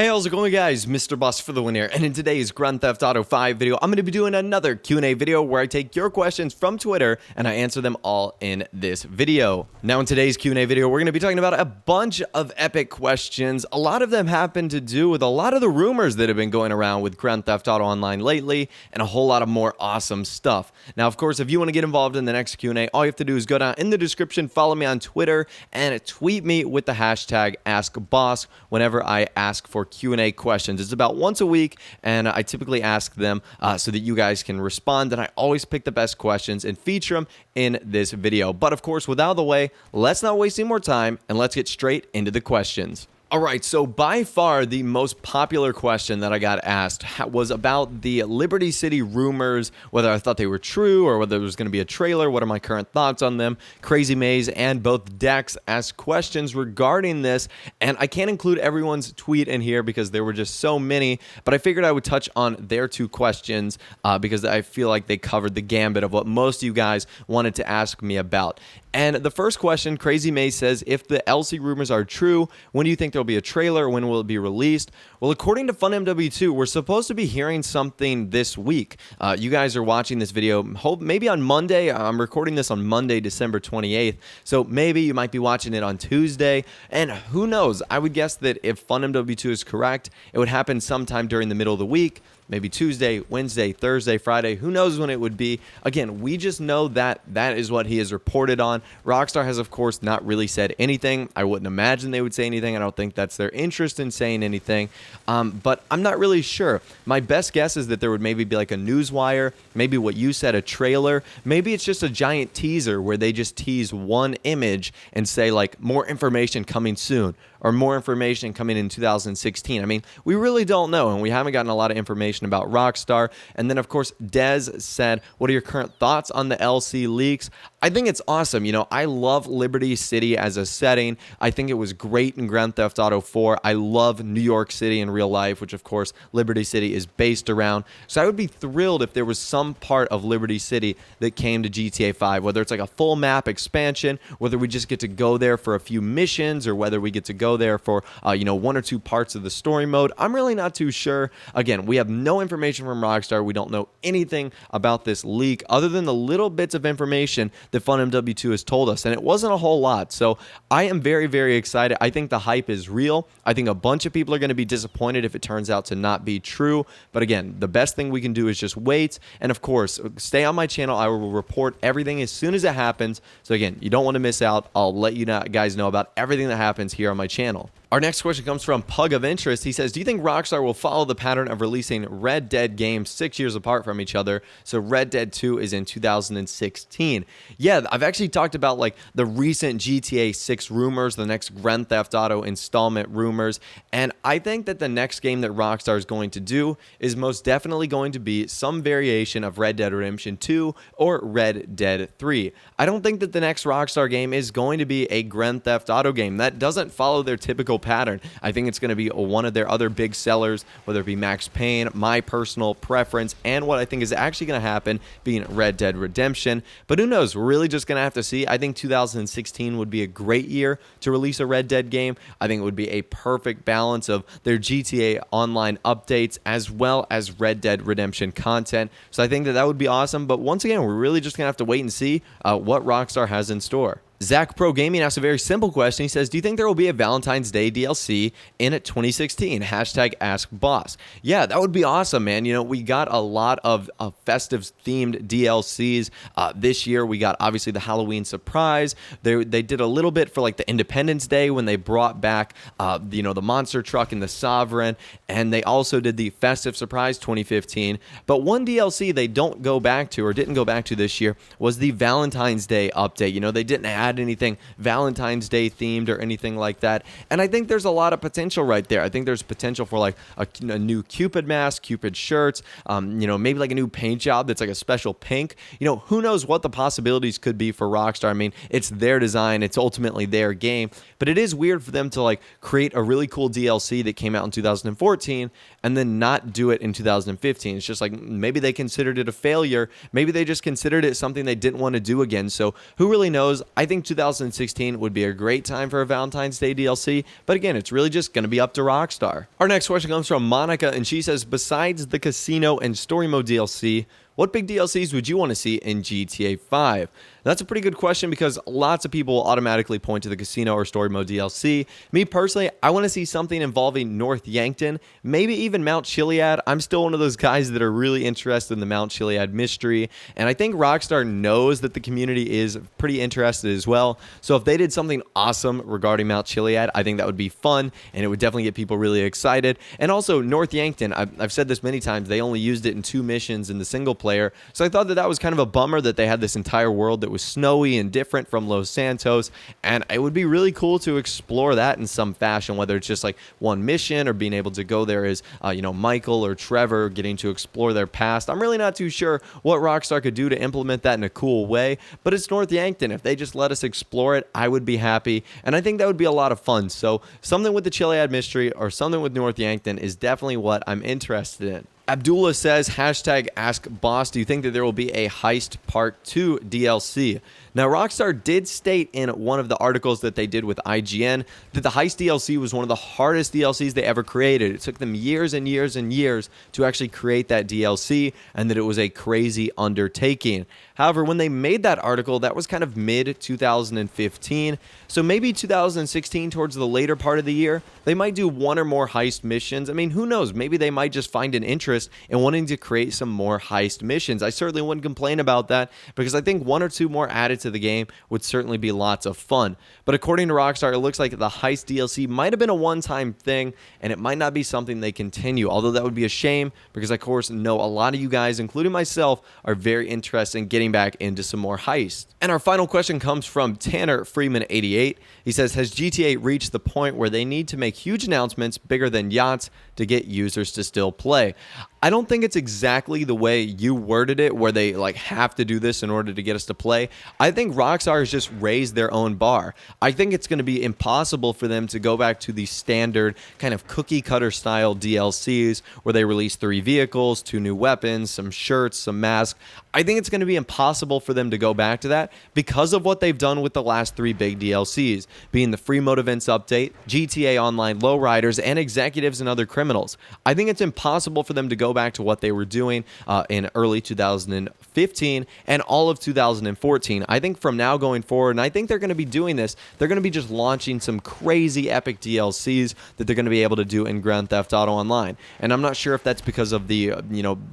Hey, how's it going, guys? MrBossFTW here, and in today's Grand Theft Auto 5 video, I'm going to be doing another Q&A video where I take your questions from Twitter and I answer them all in this video. Now, in today's Q&A video, we're going to be talking about a bunch of epic questions. A lot of them happen to do with a lot of the rumors that have been going around with Grand Theft Auto Online lately, and a whole lot of more awesome stuff. Now, of course, if you want to get involved in the next Q&A, all you have to do is go down in the description, follow me on Twitter, and tweet me with the hashtag AskBoss whenever I ask for Q&A questions. It's about once a week, and I typically ask them so that you guys can respond, and I always pick the best questions and feature them in this video. But of course, without the way, let's not waste any more time, and let's get straight into the questions. All right, so by far the most popular question that I got asked was about the Liberty City rumors, whether I thought they were true or whether there was going to be a trailer. What are my current thoughts on them? Crazy Maze and both Dex asked questions regarding this, and I can't include everyone's tweet in here because there were just so many, but I figured I would touch on their two questions because I feel like they covered the gambit of what most of you guys wanted to ask me about. And the first question, Crazy Maze says, if the Elsi rumors are true, when do you think there'll be a trailer? When will it be released? Well, according to FunMW2, we're supposed to be hearing something this week. You guys are watching this video maybe on Monday. I'm recording this on Monday, December 28th. So maybe you might be watching it on Tuesday. And who knows? I would guess that if FunMW2 is correct, it would happen sometime during the middle of the week. Maybe Tuesday, Wednesday, Thursday, Friday, who knows when it would be. Again, we just know that that is what he has reported on. Rockstar has, of course, not really said anything. I wouldn't imagine they would say anything. I don't think that's their interest in saying anything. But I'm not really sure. My best guess is that there would maybe be like a newswire, maybe what you said, a trailer. Maybe it's just a giant teaser where they just tease one image and say like more information coming soon, or more information coming in 2016. I mean, we really don't know, and we haven't gotten a lot of information about Rockstar. And then, of course, Dez said, what are your current thoughts on the Elsi leaks? I think it's awesome. You know, I love Liberty City as a setting. I think it was great in Grand Theft Auto 4. I love New York City in real life, which, of course, Liberty City is based around. So I would be thrilled if there was some part of Liberty City that came to GTA 5, whether it's like a full map expansion, whether we just get to go there for a few missions, or whether we get to go there for one or two parts of the story mode. I'm really not too sure. Again, we have no information from Rockstar. We don't know anything about this leak other than the little bits of information that FunMW2 has told us, and it wasn't a whole lot. So I am very, very excited. I think the hype is real. I think a bunch of people are going to be disappointed if it turns out to not be true. But again, the best thing we can do is just wait. And of course, stay on my channel. I will report everything as soon as it happens. So again, you don't want to miss out. I'll let you guys know about everything that happens here on my channel. Our next question comes from Pug of Interest. He says, do you think Rockstar will follow the pattern of releasing Red Dead games 6 years apart from each other? So Red Dead 2 is in 2016. Yeah, I've actually talked about like the recent GTA 6 rumors, the next Grand Theft Auto installment rumors, and I think that the next game that Rockstar is going to do is most definitely going to be some variation of Red Dead Redemption 2 or Red Dead 3. I don't think that the next Rockstar game is going to be a Grand Theft Auto game. That doesn't follow their typical pattern. I think it's going to be one of their other big sellers, whether it be Max Payne, my personal preference, and what I think is actually going to happen being Red Dead Redemption. But who knows? We're really just going to have to see. I think 2016 would be a great year to release a Red Dead game. I think it would be a perfect balance of their GTA Online updates as well as Red Dead Redemption content. So I think that would be awesome. But once again, we're really just going to have to wait and see what Rockstar has in store. Zach Pro Gaming asks a very simple question. He says, do you think there will be a Valentine's Day DLC in 2016? Hashtag AskBoss. Yeah, that would be awesome, man. You know, we got a lot of festive-themed DLCs this year. We got, obviously, the Halloween surprise. They did a little bit for, like, the Independence Day when they brought back, the monster truck and the Sovereign. And they also did the festive surprise 2015. But one DLC they didn't go back to this year was the Valentine's Day update. You know, they didn't add anything Valentine's Day themed or anything like that, and I think there's a lot of potential right there. I think there's potential for like a new Cupid mask, Cupid shirts, maybe like a new paint job that's like a special pink. Who knows what the possibilities could be for Rockstar. I mean, it's their design, it's ultimately their game, but it is weird for them to like create a really cool DLC that came out in 2014 and then not do it in 2015. It's just like maybe they considered it a failure, maybe they just considered it something they didn't want to do again. So who really knows? I think think 2016 would be a great time for a Valentine's Day DLC, but again, it's really just going to be up to Rockstar. Our next question comes from Monica, and she says, besides the casino and story mode DLC, what big DLCs would you want to see in GTA 5? That's a pretty good question because lots of people automatically point to the casino or story mode DLC. Me personally, I want to see something involving North Yankton, maybe even Mount Chiliad. I'm still one of those guys that are really interested in the Mount Chiliad mystery, and I think Rockstar knows that the community is pretty interested as well. So if they did something awesome regarding Mount Chiliad, I think that would be fun, and it would definitely get people really excited. And also North Yankton, I've said this many times, they only used it in 2 missions in the single player, so I thought that was kind of a bummer that they had this entire world that was snowy and different from Los Santos, and it would be really cool to explore that in some fashion, whether it's just like one mission or being able to go there as Michael or Trevor, getting to explore their past. I'm really not too sure what Rockstar could do to implement that in a cool way, but it's North Yankton. If they just let us explore it, I would be happy, and I think that would be a lot of fun. So something with the Chiliad mystery or something with North Yankton is definitely what I'm interested in. Abdullah says, hashtag AskBoss, do you think that there will be a Heist Part 2 DLC? Now, Rockstar did state in one of the articles that they did with IGN that the Heist DLC was one of the hardest DLCs they ever created. It took them years and years and years to actually create that DLC, and that it was a crazy undertaking. However, when they made that article, that was kind of mid-2015, so maybe 2016, towards the later part of the year, they might do 1 or more heist missions. I mean, who knows? Maybe they might just find an interest in wanting to create some more heist missions. I certainly wouldn't complain about that, because I think 1 or 2 more added to the game would certainly be lots of fun. But according to Rockstar, it looks like the heist DLC might have been a one-time thing, and it might not be something they continue, although that would be a shame, because I, of course, know a lot of you guys, including myself, are very interested in getting back into some more heist. And our final question comes from Tanner Freeman 88. He says, has GTA reached the point where they need to make huge announcements bigger than yachts to get users to still play? I don't think it's exactly the way you worded it, where they have to do this in order to get us to play. I think Rockstar has just raised their own bar. I think it's going to be impossible for them to go back to the standard kind of cookie cutter style DLCs where they release 3 vehicles, 2 new weapons, some shirts, some masks. I think it's going to be impossible for them to go back to that because of what they've done with the last 3 big DLCs, being the free mode events update, GTA Online lowriders, and executives and other criminals. I think it's impossible for them to go back to what they were doing in early 2015 and all of 2014. I think from now going forward, and I think they're going to be doing this, they're going to be just launching some crazy epic DLCs that they're going to be able to do in Grand Theft Auto Online. And I'm not sure if that's because of the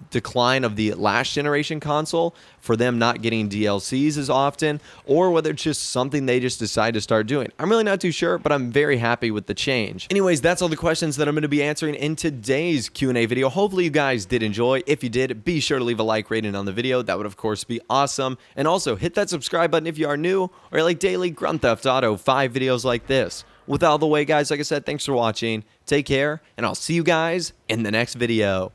decline of the last generation console, for them not getting DLCs as often, or whether it's just something they just decide to start doing. I'm really not too sure, but I'm very happy with the change. Anyways, that's all the questions that I'm going to be answering in today's Q&A video. Hopefully you guys did enjoy. If you did, be sure to leave a like rating on the video. That would of course be awesome. And also hit that subscribe button if you are new or like daily Grand Theft Auto 5 videos like this. With all the way, guys, like I said, thanks for watching. Take care, and I'll see you guys in the next video.